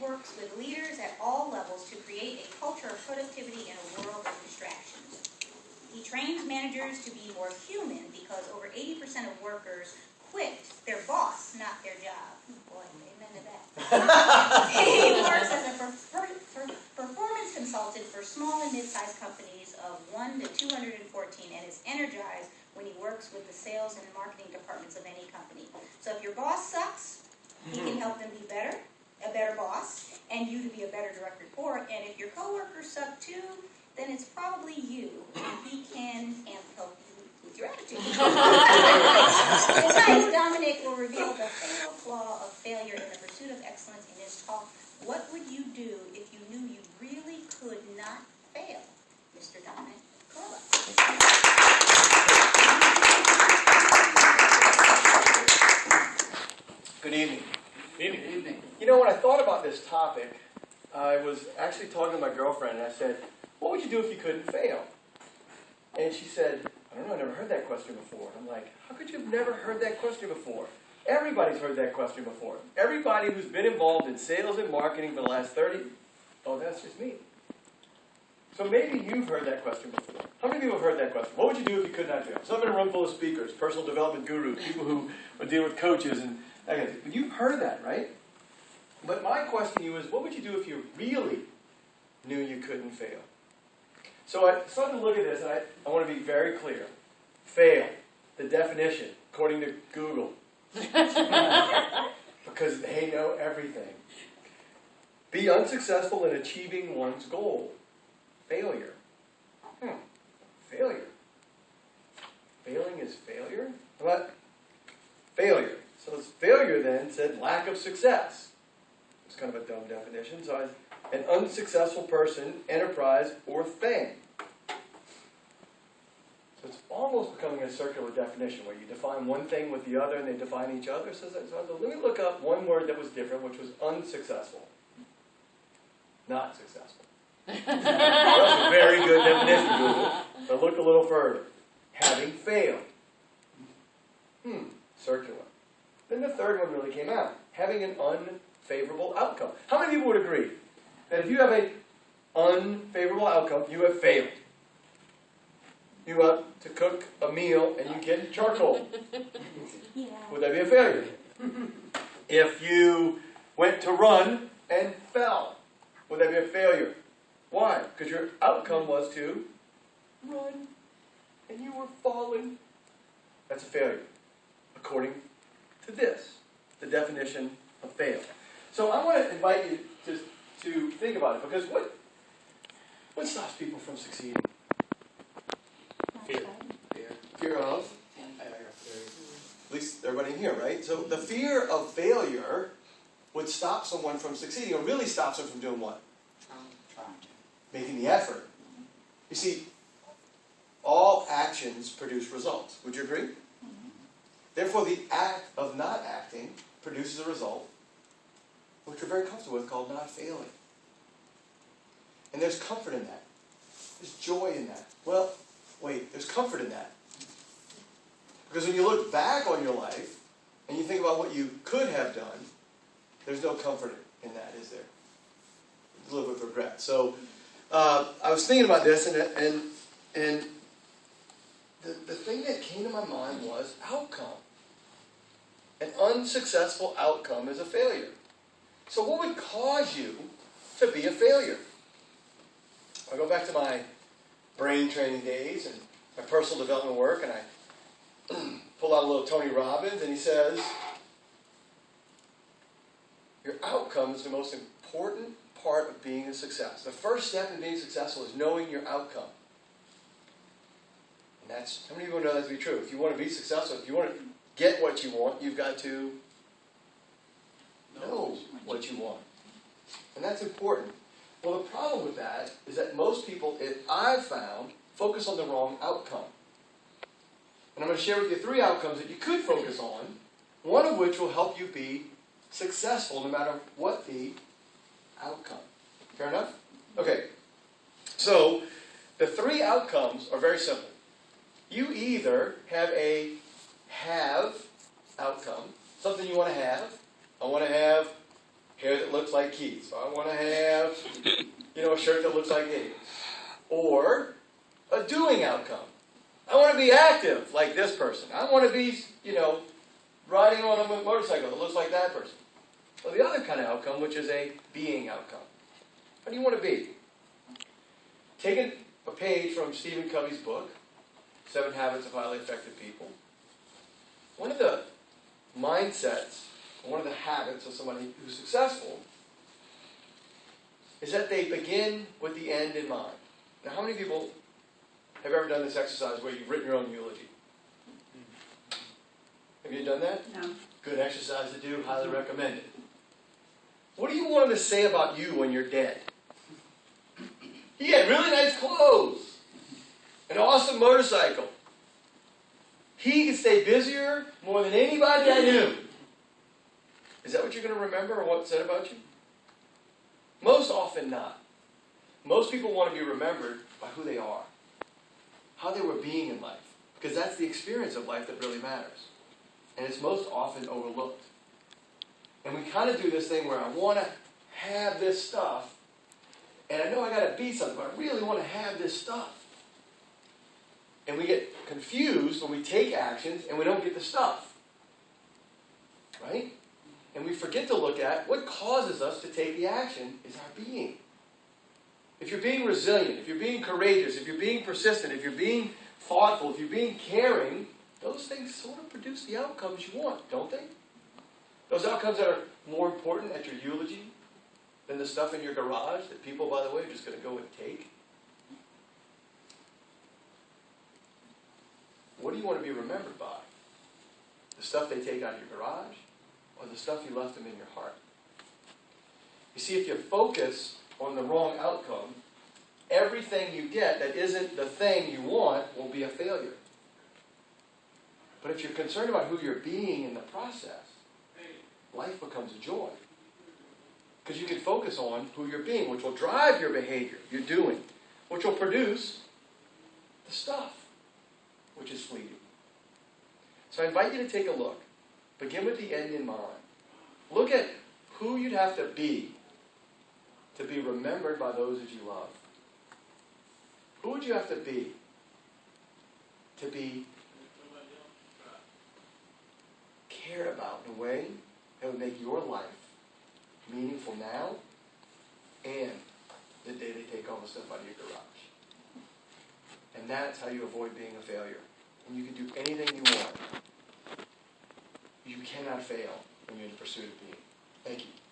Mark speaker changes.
Speaker 1: works with leaders at all levels to create a culture of productivity in a world of distractions. He trains managers to be more human because over 80% of workers quit their boss, not their job. Boy, amen to that. He works as a performance consultant for small and mid-sized companies of 1 to 214 and is energized when he works with the sales and marketing departments of any company. So if your boss sucks, he can help them be better, a better boss, and you to be a better direct report. And if your coworkers suck too, then it's probably you, and he can help you with your attitude. Tonight, Dominic will reveal the fatal flaw of failure in the pursuit of excellence in his talk, What Would You Do If You Knew You Really Could Not Fail? Mr. Dominic Carubba.
Speaker 2: Good evening.
Speaker 3: Good evening.
Speaker 2: You know, when I thought about this topic, I was actually talking to my girlfriend, and I said, what would you do if you couldn't fail? And she said, I don't know, I never heard that question before. And I'm like, how could you have never heard that question before? Everybody's heard that question before. Everybody who's been involved in sales and marketing for the last 30, oh, that's just me. So maybe you've heard that question before. How many people have heard that question? What would you do if you could not fail? So I'm in a room full of speakers, personal development gurus, people who would deal with coaches, and you've heard that, right? But my question to you is, what would you do if you really knew you couldn't fail? So I started to look at this, and I want to be very clear. Fail, the definition, according to Google, because they know everything. Be unsuccessful in achieving one's goal. Failure. Failure. Failing is failure? What? Failure. So failure then said lack of success. It's kind of a dumb definition. So an unsuccessful person, enterprise, or thing. So it's almost becoming a circular definition where you define one thing with the other and they define each other. So let me look up one word that was different, which was unsuccessful. Not successful. That was a very good definition, Google. But look a little further. Having failed. Circular. Then the third one really came out. Having an unfavorable outcome. How many people would agree that if you have an unfavorable outcome, you have failed? You want to cook a meal and you get charcoal.
Speaker 1: Yeah.
Speaker 2: Would that be a failure? If you went to run and fell, would that be a failure? Why? Because your outcome was to run and you were falling. That's a failure, according to this, the definition of fail. So I want to invite you just to think about it, because what stops people from succeeding?
Speaker 3: Fear.
Speaker 2: Fear of? At least everybody in here, right? So the fear of failure would stop someone from succeeding, or really stops them from doing what? Making the effort. You see, all actions produce results. Would you agree? Therefore, the act of not acting produces a result which we're very comfortable with, called not failing. And there's comfort in that. There's joy in that. Well, wait, there's comfort in that. Because when you look back on your life and you think about what you could have done, there's no comfort in that, is there? You live with regret. So I was thinking about this, and the thing that came to my mind was outcome. An unsuccessful outcome is a failure. So what would cause you to be a failure? I go back to my brain training days and my personal development work, and I pull out a little Tony Robbins, and he says, your outcome is the most important part of being a success. The first step in being successful is knowing your outcome. And that's, how many people know that to be true? If you want to be successful, if you want to get what you want, you've got to know what you want. And that's important. Well, the problem with that is that most people, I've found, focus on the wrong outcome. And I'm going to share with you 3 outcomes that you could focus on, one of which will help you be successful no matter what the outcome. Fair enough? Okay. So, the 3 outcomes are very simple. You either have a have outcome, something you want to have. I want to have hair that looks like like Keith, so I want to have, a shirt that looks like David's. Or a doing outcome. I want to be active like this person. I want to be, riding on a motorcycle that looks like that person. Well, the other kind of outcome, which is a being outcome. What do you want to be? Taking a page from Stephen Covey's book, 7 Habits of Highly Effective People. One of the mindsets, one of the habits of somebody who's successful is that they begin with the end in mind. Now, how many people have ever done this exercise where you've written your own eulogy? Have you done that?
Speaker 4: No.
Speaker 2: Good exercise to do. Highly recommend it. What do you want them to say about you when you're dead? He had really nice clothes. An awesome motorcycle. He could stay busier more than anybody I knew. Is that what you're going to remember or what's said about you? Most often not. Most people want to be remembered by who they are. How they were being in life. Because that's the experience of life that really matters. And it's most often overlooked. And we kind of do this thing where I want to have this stuff, and I know I got to be something, but I really want to have this stuff. And we get confused when we take actions and we don't get the stuff. Right? And we forget to look at what causes us to take the action is our being. If you're being resilient, if you're being courageous, if you're being persistent, if you're being thoughtful, if you're being caring, those things sort of produce the outcomes you want, don't they? Those outcomes that are more important at your eulogy than the stuff in your garage that people, by the way, are just going to go and take. What do you want to be remembered by? The stuff they take out of your garage or the stuff you left them in your heart? You see, if you focus on the wrong outcome, everything you get that isn't the thing you want will be a failure. But if you're concerned about who you're being in the process, life becomes a joy. Because you can focus on who you're being, which will drive your behavior, your doing, which will produce the stuff, which is fleeting. So I invite you to take a look. Begin with the end in mind. Look at who you'd have to be remembered by those that you love. Who would you have to be cared about in a way that would make your life meaningful now and the day they take all the stuff out of your garage? And that's how you avoid being a failure. And you can do anything you want. You cannot fail when you're in the pursuit of being. Thank you.